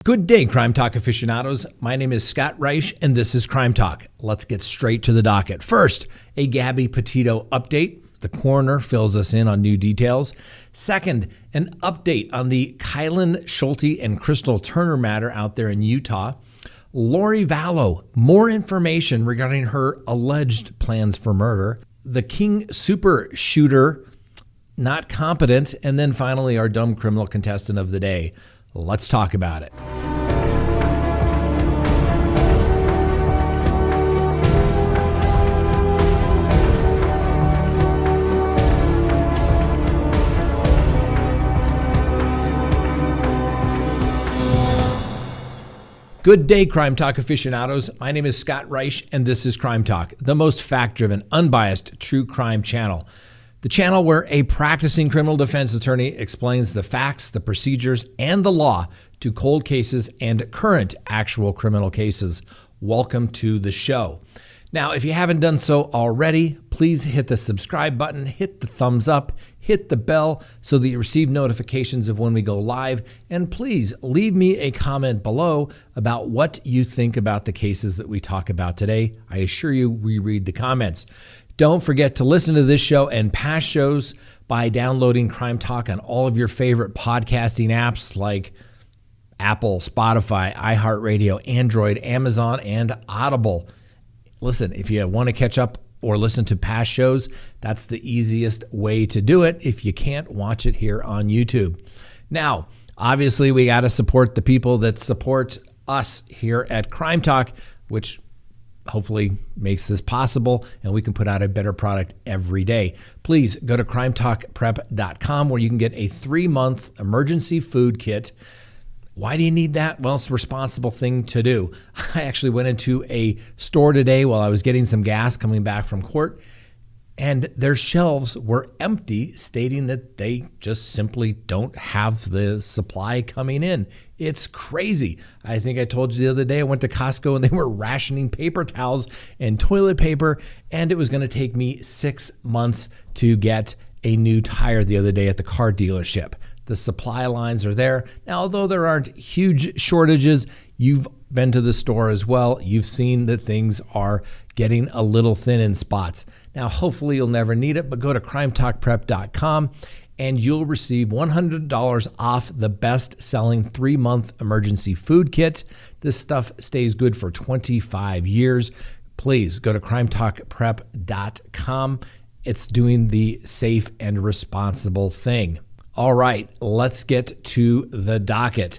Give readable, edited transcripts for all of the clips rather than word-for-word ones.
Good day, Crime Talk aficionados. My name is Scott Reich, and this is Crime Talk. Let's get straight to the docket. First, a Gabby Petito update. The coroner fills us in on new details. Second, an update on the Kylan Schulte and Crystal Turner matter out there in Utah. Lorivalo, more information regarding her alleged plans for murder. The King super shooter, not competent. And then finally, our dumb criminal contestant of the day. Let's talk about it. Good day, Crime Talk aficionados. My name is Scott Reich, and this is Crime Talk, the most fact-driven, unbiased true crime channel. The channel where a practicing criminal defense attorney explains the facts, the procedures, and the law to cold cases and current actual criminal cases. Welcome to the show. Now, if you haven't done so already, please hit the subscribe button, hit the thumbs up, hit the bell so that you receive notifications of when we go live. And please leave me a comment below about what you think about the cases that we talk about today. I assure you we read the comments. Don't forget to listen to this show and past shows by downloading Crime Talk on all of your favorite podcasting apps like Apple, Spotify, iHeartRadio, Android, Amazon, and Audible. Listen, if you want to catch up or listen to past shows, that's the easiest way to do it if you can't watch it here on YouTube. Now, obviously, we got to support the people that support us here at Crime Talk, which hopefully makes this possible, and we can put out a better product every day. Please go to crimetalkprep.com where you can get a 3-month emergency food kit. Why do you need that? Well, it's a responsible thing to do. I actually went into a store today while I was getting some gas coming back from court, and their shelves were empty, stating that they just simply don't have the supply coming in. It's crazy. I think I told you the other day I went to Costco and they were rationing paper towels and toilet paper, and it was going to take me 6 months to get a new tire the other day at the car dealership. The supply lines are there. Now, although there aren't huge shortages, you've been to the store as well. You've seen that things are getting a little thin in spots. Now, hopefully you'll never need it, but go to crimetalkprep.com and you'll receive $100 off the best-selling 3-month emergency food kit. This stuff stays good for 25 years. Please go to crimetalkprep.com. It's doing the safe and responsible thing. All right, let's get to the docket.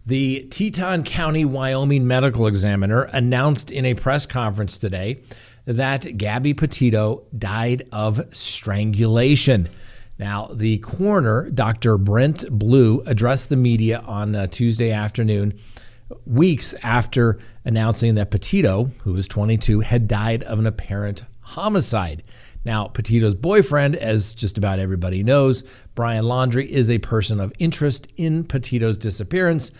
The Teton County, Wyoming medical examiner announced in a press conference today that Gabby Petito died of strangulation. Now, the coroner, Dr. Brent Blue, addressed the media on Tuesday afternoon, weeks after announcing that Petito, who was 22, had died of an apparent homicide. Now, Petito's boyfriend, as just about everybody knows, Brian Laundrie, is a person of interest in Petito's disappearance,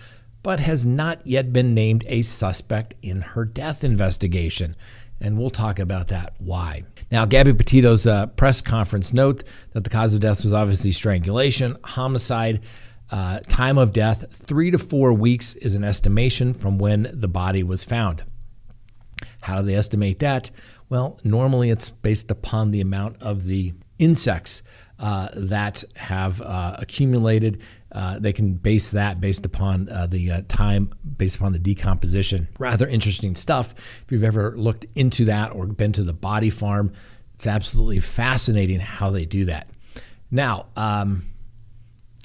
but has not yet been named a suspect in her death investigation. And we'll talk about that, why. Now, Gabby Petito's press conference note that the cause of death was obviously strangulation, homicide, time of death, 3 to 4 weeks is an estimation from when the body was found. How do they estimate that? Well, normally it's based upon the amount of the insects that have accumulated. They can base that based upon the time, based upon the decomposition. Rather interesting stuff. If you've ever looked into that or been to the body farm, it's absolutely fascinating how they do that. Now,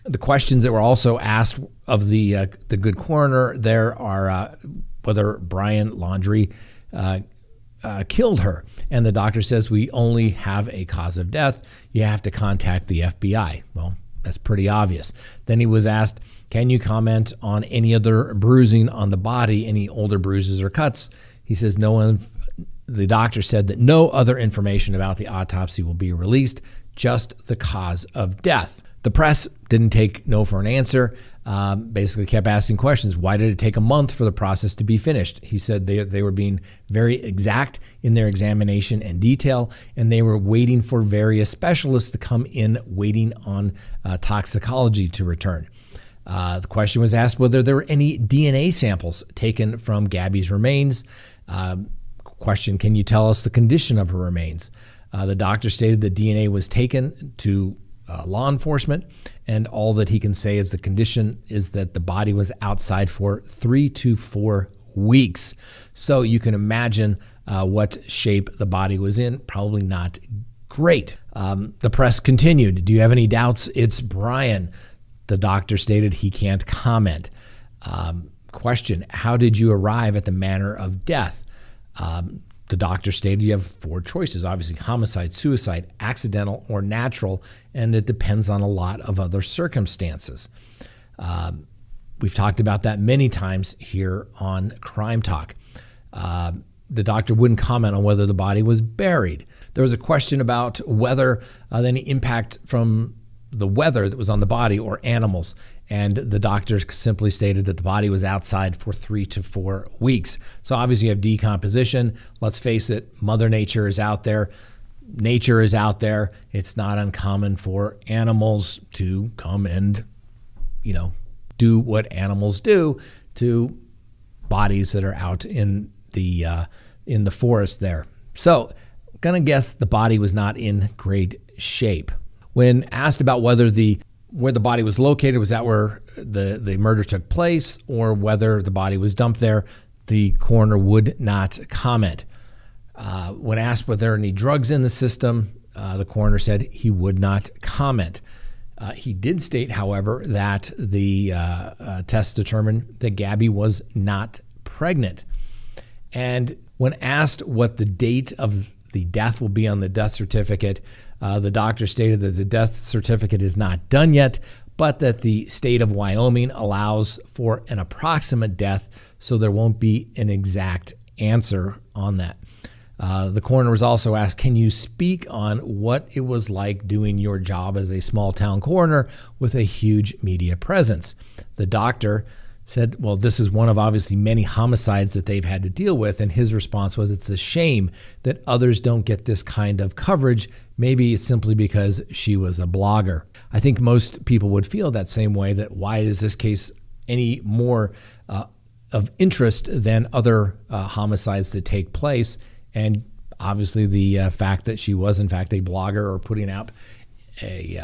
the questions that were also asked of the good coroner there are whether Brian Laundrie killed her. And the doctor says, we only have a cause of death. You have to contact the FBI. Well, that's pretty obvious. Then he was asked, can you comment on any other bruising on the body, any older bruises or cuts? He says, no one. The doctor said that no other information about the autopsy will be released, just the cause of death. The press didn't take no for an answer, basically kept asking questions. Why did it take a month for the process to be finished? He said they were being very exact in their examination and detail, and they were waiting for various specialists to come in, waiting on toxicology to return. The question was asked whether there were any DNA samples taken from Gabby's remains. Question, can you tell us the condition of her remains? The doctor stated the DNA was taken to law enforcement, and all that he can say is the condition is that the body was outside for 3 to 4 weeks. So you can imagine what shape the body was in. Probably not great. The press continued. Do you have any doubts? It's Brian. The doctor stated he can't comment. Question, how did you arrive at the manner of death? The doctor stated you have 4 choices, obviously homicide, suicide, accidental, or natural, and it depends on a lot of other circumstances. We've talked about that many times here on Crime Talk. The doctor wouldn't comment on whether the body was buried. There was a question about whether any impact from the weather that was on the body or animals, and the doctors simply stated that the body was outside for 3 to 4 weeks. So obviously you have decomposition. Let's face it, Mother Nature is out there. Nature is out there. It's not uncommon for animals to come and, do what animals do to bodies that are out in the forest there. So I'm gonna guess the body was not in great shape. When asked about where the body was located, was that where the murder took place, or whether the body was dumped there, the coroner would not comment. When asked whether there were any drugs in the system, the coroner said he would not comment. He did state, however, that the test determined that Gabby was not pregnant. And when asked what the date of the death will be on the death certificate, the doctor stated that the death certificate is not done yet, but that the state of Wyoming allows for an approximate death, so there won't be an exact answer on that. The coroner was also asked, can you speak on what it was like doing your job as a small town coroner with a huge media presence? The doctor said, well, this is one of obviously many homicides that they've had to deal with. And his response was, it's a shame that others don't get this kind of coverage. Maybe it's simply because she was a blogger. I think most people would feel that same way, that why is this case any more of interest than other homicides that take place? And obviously the fact that she was in fact a blogger or putting out a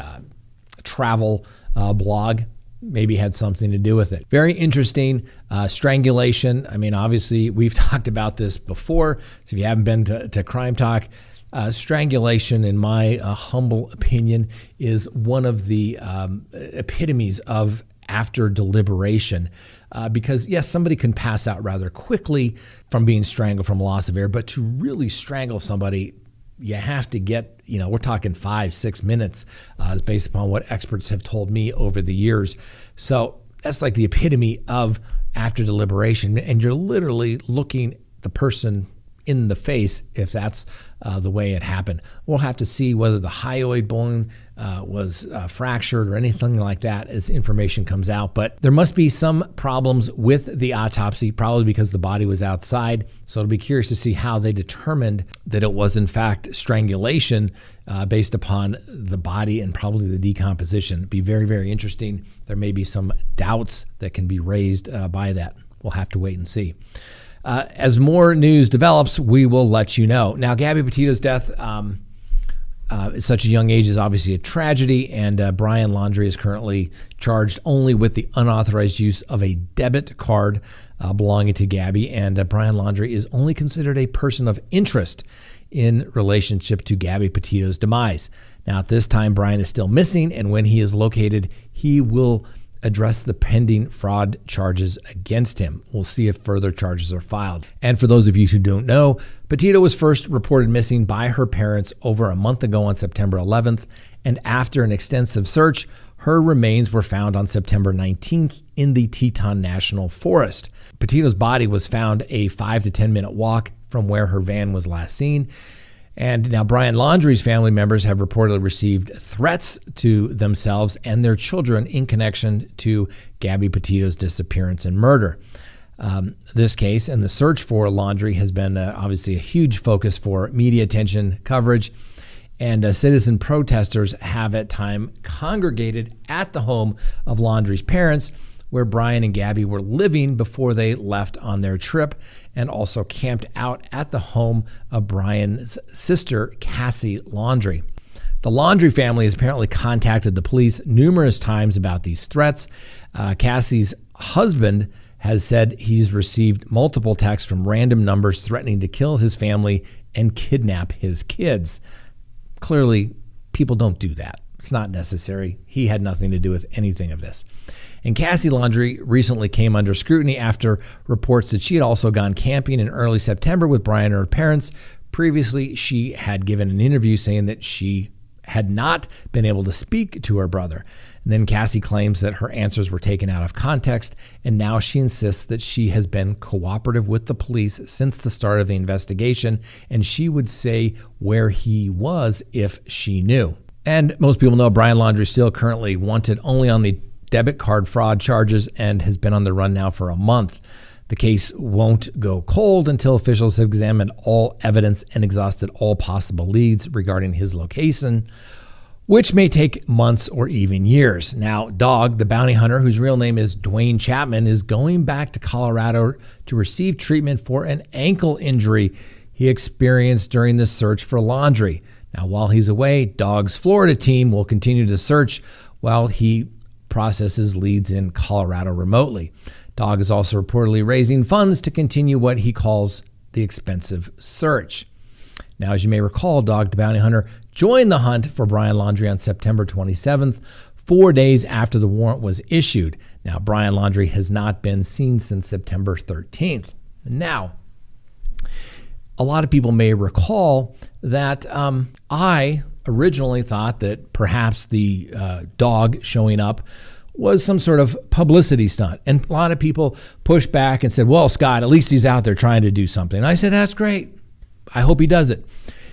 travel blog maybe had something to do with it. Very interesting. Strangulation. I mean, obviously, we've talked about this before. So if you haven't been to Crime Talk, strangulation, in my humble opinion, is one of the epitomes of after deliberation. Because, yes, somebody can pass out rather quickly from being strangled from loss of air, but to really strangle somebody, you have to get, we're talking 5-6 minutes, based upon what experts have told me over the years. So that's like the epitome of after deliberation. And you're literally looking the person in the face if that's the way it happened. We'll have to see whether the hyoid bone was fractured or anything like that as information comes out. But there must be some problems with the autopsy, probably because the body was outside. So it'll be curious to see how they determined that it was in fact strangulation based upon the body and probably the decomposition. It'd be very, very interesting. There may be some doubts that can be raised by that. We'll have to wait and see. As more news develops, we will let you know. Now, Gabby Petito's death at such a young age is obviously a tragedy, and Brian Laundrie is currently charged only with the unauthorized use of a debit card belonging to Gabby, and Brian Laundrie is only considered a person of interest in relationship to Gabby Petito's demise. Now, at this time, Brian is still missing, and when he is located, he will address the pending fraud charges against him. We'll see if further charges are filed. And for those of you who don't know, Petito was first reported missing by her parents over a month ago on September 11th, and after an extensive search, her remains were found on September 19th in the Teton National Forest. Petito's body was found a 5 to 10 minute walk from where her van was last seen. And now Brian Laundrie's family members have reportedly received threats to themselves and their children in connection to Gabby Petito's disappearance and murder. This case and the search for Laundrie has been obviously a huge focus for media attention, coverage, And citizen protesters have at times congregated at the home of Laundrie's parents, where Brian and Gabby were living before they left on their trip, and also camped out at the home of Brian's sister, Cassie Laundrie. The Laundrie family has apparently contacted the police numerous times about these threats. Cassie's husband has said he's received multiple texts from random numbers threatening to kill his family and kidnap his kids. Clearly, people don't do that. It's not necessary. He had nothing to do with anything of this. And Cassie Laundrie recently came under scrutiny after reports that she had also gone camping in early September with Brian and her parents. Previously, she had given an interview saying that she had not been able to speak to her brother. And then Cassie claims that her answers were taken out of context, and now she insists that she has been cooperative with the police since the start of the investigation, and she would say where he was if she knew. And most people know Brian Laundrie is still currently wanted only on the debit card fraud charges and has been on the run now for a month. The case won't go cold until officials have examined all evidence and exhausted all possible leads regarding his location, which may take months or even years. Now, Dog, the bounty hunter, whose real name is Dwayne Chapman, is going back to Colorado to receive treatment for an ankle injury he experienced during the search for Laundrie. Now, while he's away, Dog's Florida team will continue to search while he processes leads in Colorado remotely. Dog is also reportedly raising funds to continue what he calls the expensive search. Now, as you may recall, Dog the Bounty Hunter joined the hunt for Brian Laundrie on September 27th, 4 days after the warrant was issued. Now, Brian Laundrie has not been seen since September 13th. Now, a lot of people may recall that I originally thought that perhaps the dog showing up was some sort of publicity stunt. And a lot of people pushed back and said, well, Scott, at least he's out there trying to do something. And I said, that's great. I hope he does it.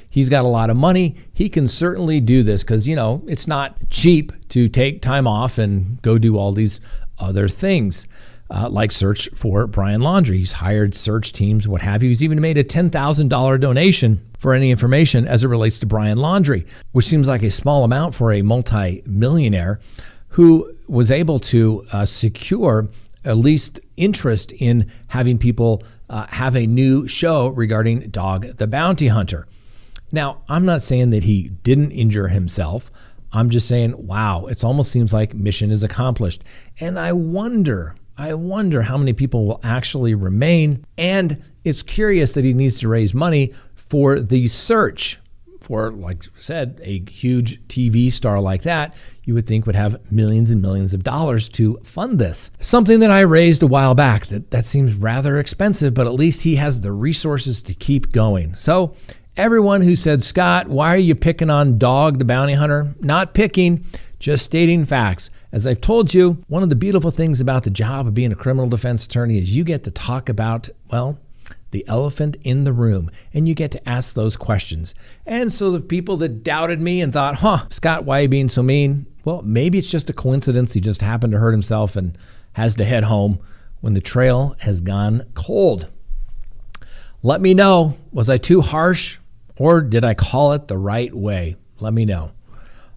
He's got a lot of money. He can certainly do this because, you know, it's not cheap to take time off and go do all these other things like search for Brian Laundrie. He's hired search teams, what have you. He's even made a $10,000 donation for any information as it relates to Brian Laundrie, which seems like a small amount for a multi-millionaire who was able to secure at least interest in having people have a new show regarding Dog the Bounty Hunter. Now, I'm not saying that he didn't injure himself. I'm just saying, wow, it almost seems like mission is accomplished. And I wonder how many people will actually remain. And it's curious that he needs to raise money for the search for, like I said, a huge TV star like that. You would think would have millions and millions of dollars to fund this. Something that I raised a while back, that seems rather expensive, but at least he has the resources to keep going. So everyone who said, Scott, why are you picking on Dog the Bounty Hunter? Not picking, just stating facts. As I've told you, one of the beautiful things about the job of being a criminal defense attorney is you get to talk about, well, the elephant in the room, and you get to ask those questions. And so the people that doubted me and thought, Scott, why are you being so mean? Well, maybe it's just a coincidence. He just happened to hurt himself and has to head home when the trail has gone cold. Let me know, was I too harsh or did I call it the right way? Let me know.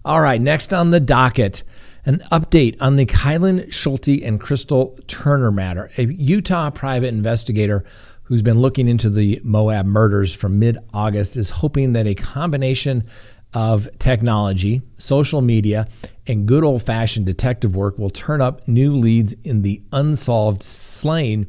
All right, next on the docket, an update on the Kylan Schulte and Crystal Turner matter. A Utah private investigator who's been looking into the Moab murders from mid-August is hoping that a combination of technology, social media, and good old-fashioned detective work will turn up new leads in the unsolved slaying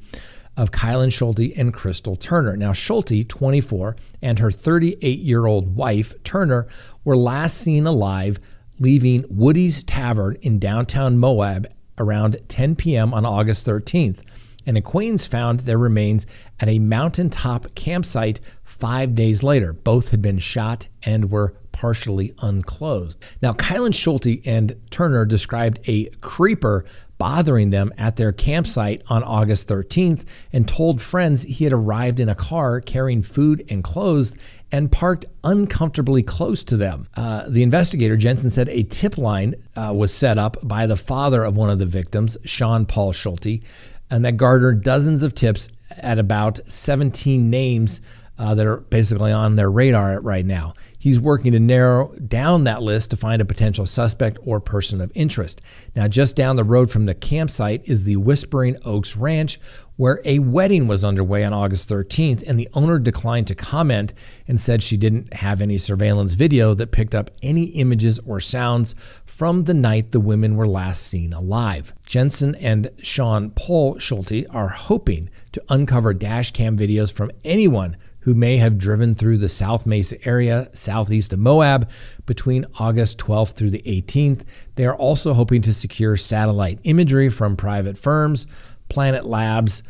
of Kylan Schulte and Crystal Turner. Now, Schulte, 24, and her 38-year-old wife, Turner, were last seen alive leaving Woody's Tavern in downtown Moab around 10 p.m. on August 13th. And acquaintance found their remains at a mountaintop campsite 5 days later. Both had been shot and were partially unclothed. Now, Kylan Schulte and Turner described a creeper bothering them at their campsite on August 13th and told friends he had arrived in a car carrying food and clothes and parked uncomfortably close to them. The investigator, Jensen, said a tip line was set up by the father of one of the victims, Sean Paul Schulte, and that garnered dozens of tips at about 17 names that are basically on their radar right now. He's working to narrow down that list to find a potential suspect or person of interest. Now, just down the road from the campsite is the Whispering Oaks Ranch, where a wedding was underway on August 13th, and the owner declined to comment and said she didn't have any surveillance video that picked up any images or sounds from the night the women were last seen alive. Jensen and Sean Paul Schulte are hoping to uncover dash cam videos from anyone who may have driven through the South Mesa area southeast of Moab between August 12th through the 18th. They are also hoping to secure satellite imagery from private firms, Planet Labs,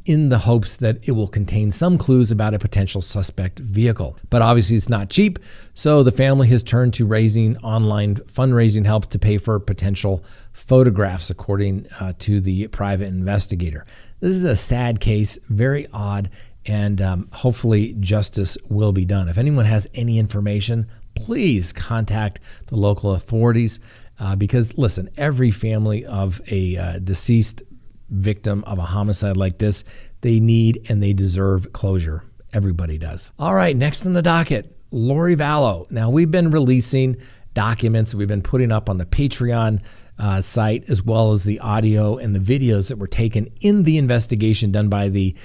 in the hopes that it will contain some clues about a potential suspect vehicle. But obviously it's not cheap, so the family has turned to raising online fundraising help to pay for potential photographs, according to the private investigator. This is a sad case, very odd, and hopefully justice will be done. If anyone has any information, please contact the local authorities because, listen, every family of a deceased victim of a homicide like this, they need and they deserve closure. Everybody does. All right, next on the docket, Lorivalo. Now, we've been releasing documents we've been putting up on the Patreon site, as well as the audio and the videos that were taken in the investigation done by the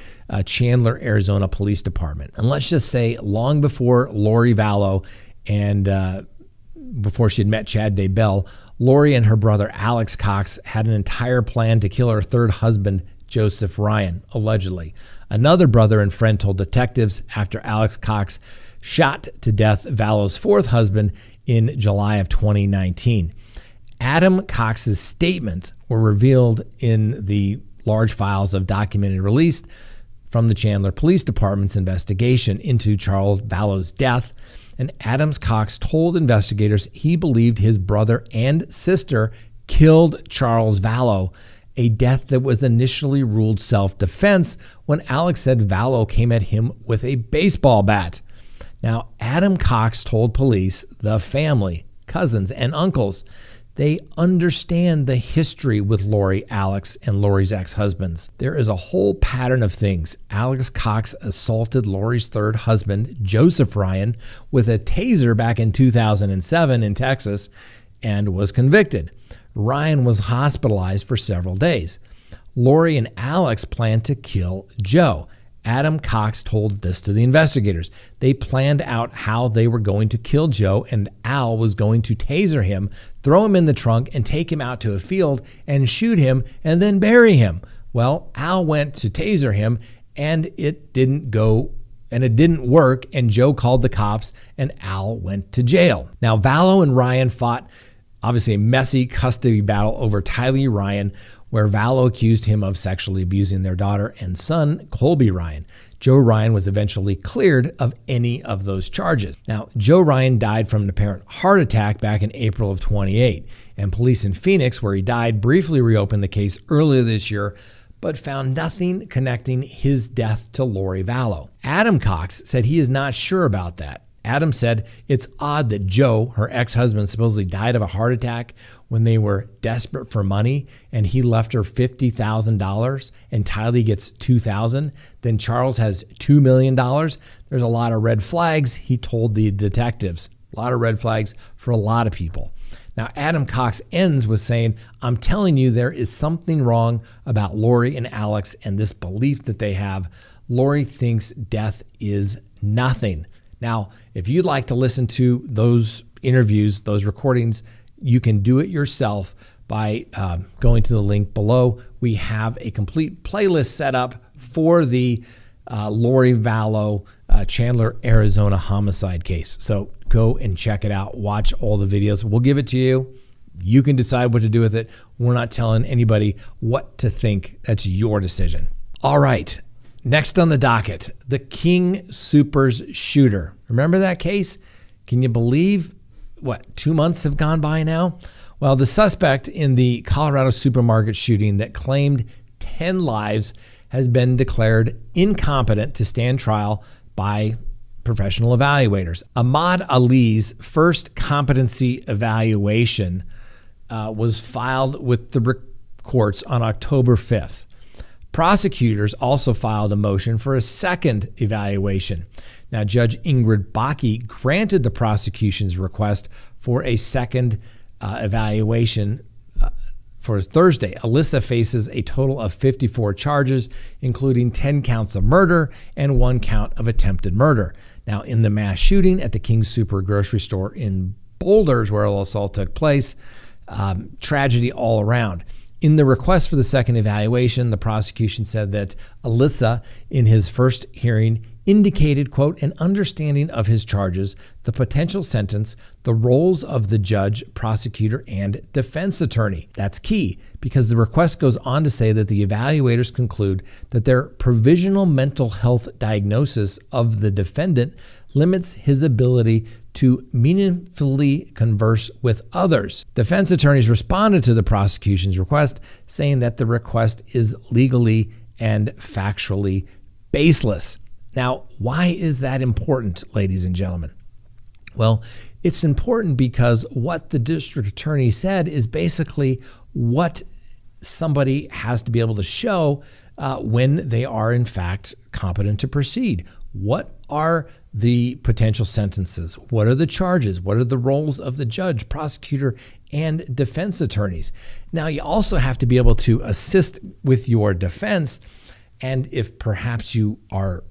Chandler, Arizona Police Department. And let's just say long before Lorivalo and before she had met Chad Daybell, Lori and her brother Alex Cox had an entire plan to kill her third husband, Joseph Ryan, allegedly. Another brother and friend told detectives after Alex Cox shot to death Vallow's fourth husband in July of 2019. Adam Cox's statement were revealed in the large files of documented released from the Chandler Police Department's investigation into Charles Vallow's death. And Adams Cox told investigators he believed his brother and sister killed Charles Vallow, a death that was initially ruled self-defense when Alex said Vallow came at him with a baseball bat. Now, Adam Cox told police the family, cousins, and uncles they understand the history with Lori, Alex, and Lori's ex-husbands. There is a whole pattern of things. Alex Cox assaulted Lori's third husband, Joseph Ryan, with a taser back in 2007 in Texas and was convicted. Ryan was hospitalized for several days. Lori and Alex planned to kill Joe. Adam Cox told this to the investigators. They planned out how they were going to kill Joe, and Al was going to taser him, throw him in the trunk, and take him out to a field and shoot him and then bury him. Well, Al went to taser him, and it didn't go, and it didn't work, and Joe called the cops, and Al went to jail. Now, Vallow and Ryan fought, obviously, a messy custody battle over Tylee Ryan, where Vallow accused him of sexually abusing their daughter and son, Colby Ryan. Joe Ryan was eventually cleared of any of those charges. Now, Joe Ryan died from an apparent heart attack back in April of 28, and police in Phoenix, where he died, briefly reopened the case earlier this year, but found nothing connecting his death to Lori Vallow. Adam Cox said he is not sure about that. Adam said it's odd that Joe, her ex-husband, supposedly died of a heart attack when they were desperate for money, and he left her $50,000 and Tylee gets $2,000. Then Charles has $2 million. There's a lot of red flags, he told the detectives. A lot of red flags for a lot of people. Now, Adam Cox ends with saying, I'm telling you, there is something wrong about Lori and Alex and this belief that they have. Lori thinks death is nothing. Now, if you'd like to listen to those interviews, those recordings, you can do it yourself by going to the link below. We have a complete playlist set up for the Lori Vallow Chandler, Arizona homicide case. So go and check it out. Watch all the videos. We'll give it to you. You can decide what to do with it. We're not telling anybody what to think. That's your decision. All right. Next on the docket, the King Soopers shooter. Remember that case? Can you believe, 2 months have gone by now? Well, the suspect in the Colorado supermarket shooting that claimed 10 lives has been declared incompetent to stand trial by professional evaluators. Ahmad Ali's first competency evaluation was filed with the courts on October 5th. Prosecutors also filed a motion for a second evaluation. Now, Judge Ingrid Bakke granted the prosecution's request for a second evaluation for Thursday. Alyssa faces a total of 54 charges, including 10 counts of murder and 1 count of attempted murder. Now, in the mass shooting at the King's Super grocery store in Boulders, where the assault took place, tragedy all around. In the request for the second evaluation, the prosecution said that Alyssa, in his first hearing, indicated, quote, an understanding of his charges, the potential sentence, the roles of the judge, prosecutor, and defense attorney. That's key because the request goes on to say that the evaluators conclude that their provisional mental health diagnosis of the defendant limits his ability to meaningfully converse with others. Defense attorneys responded to the prosecution's request, saying that the request is legally and factually baseless. Now, why is that important, ladies and gentlemen? Well, it's important because what the district attorney said is basically what somebody has to be able to show when they are, in fact, competent to proceed. What are the potential sentences? What are the charges? What are the roles of the judge, prosecutor, and defense attorneys? Now, you also have to be able to assist with your defense. And if perhaps you are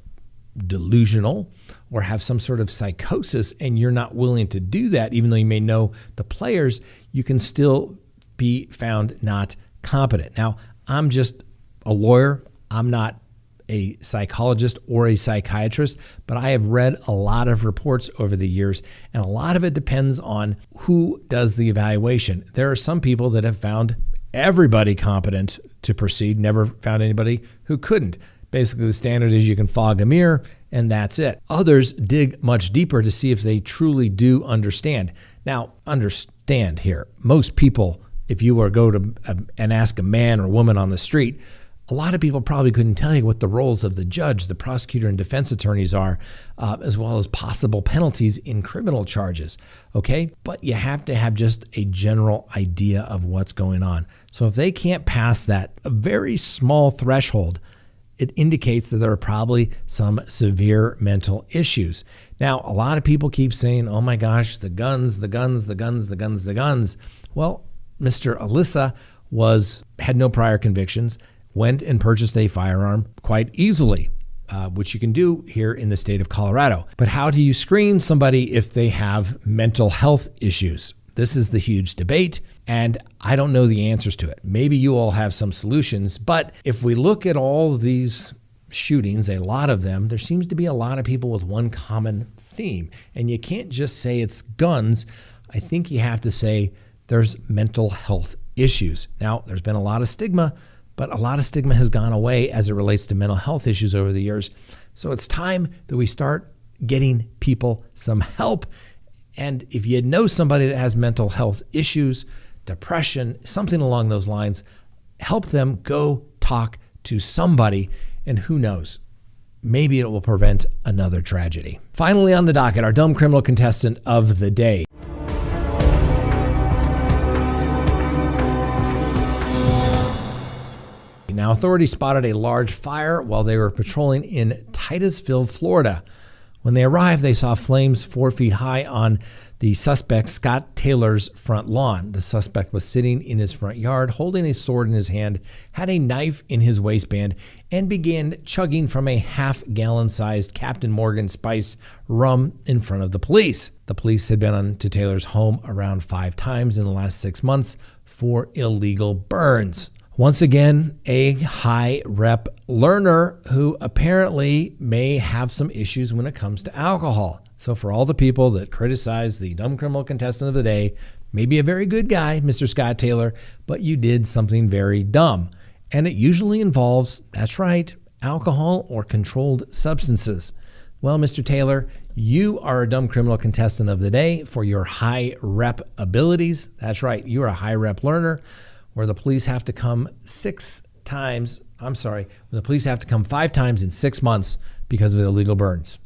delusional or have some sort of psychosis and you're not willing to do that, even though you may know the players, you can still be found not competent. Now, I'm just a lawyer. I'm not a psychologist or a psychiatrist, but I have read a lot of reports over the years, and a lot of it depends on who does the evaluation. There are some people that have found everybody competent to proceed, never found anybody who couldn't. Basically, the standard is you can fog a mirror, and that's it. Others dig much deeper to see if they truly do understand. Now, understand here, most people, if you were to go to and ask a man or woman on the street, a lot of people probably couldn't tell you what the roles of the judge, the prosecutor, and defense attorneys are, as well as possible penalties in criminal charges, okay? But you have to have just a general idea of what's going on. So if they can't pass that very small threshold, it indicates that there are probably some severe mental issues. Now, a lot of people keep saying, oh my gosh, the guns, the guns, the guns, the guns, the guns. Well, Mr. Alyssa had no prior convictions, went and purchased a firearm quite easily, which you can do here in the state of Colorado. But how do you screen somebody if they have mental health issues? This is the huge debate, and I don't know the answers to it. Maybe you all have some solutions, but if we look at all of these shootings, a lot of them, there seems to be a lot of people with one common theme, and you can't just say it's guns. I think you have to say there's mental health issues. Now, there's been a lot of stigma, but a lot of stigma has gone away as it relates to mental health issues over the years. So it's time that we start getting people some help. And if you know somebody that has mental health issues, depression, something along those lines, help them go talk to somebody. And who knows, maybe it will prevent another tragedy. Finally on the docket, our dumb criminal contestant of the day. Now, authorities spotted a large fire while they were patrolling in Titusville, Florida. When they arrived, they saw flames 4 feet high on the suspect, Scott Taylor's, front lawn. The suspect was sitting in his front yard, holding a sword in his hand, had a knife in his waistband, and began chugging from a half-gallon-sized Captain Morgan spiced rum in front of the police. The police had been on to Taylor's home around 5 times in the last 6 months for illegal burns. Once again, a high rep learner who apparently may have some issues when it comes to alcohol. So for all the people that criticize the dumb criminal contestant of the day, maybe a very good guy, Mr. Scott Taylor, but you did something very dumb. And it usually involves, that's right, alcohol or controlled substances. Well, Mr. Taylor, you are a dumb criminal contestant of the day for your high rep abilities. That's right, you're a high rep learner, where the police have to come when the police have to come 5 times in 6 months because of illegal burns.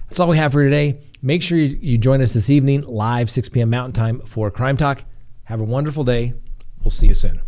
That's all we have for today. Make sure you join us this evening, live 6 p.m. Mountain Time for Crime Talk. Have a wonderful day. We'll see you soon.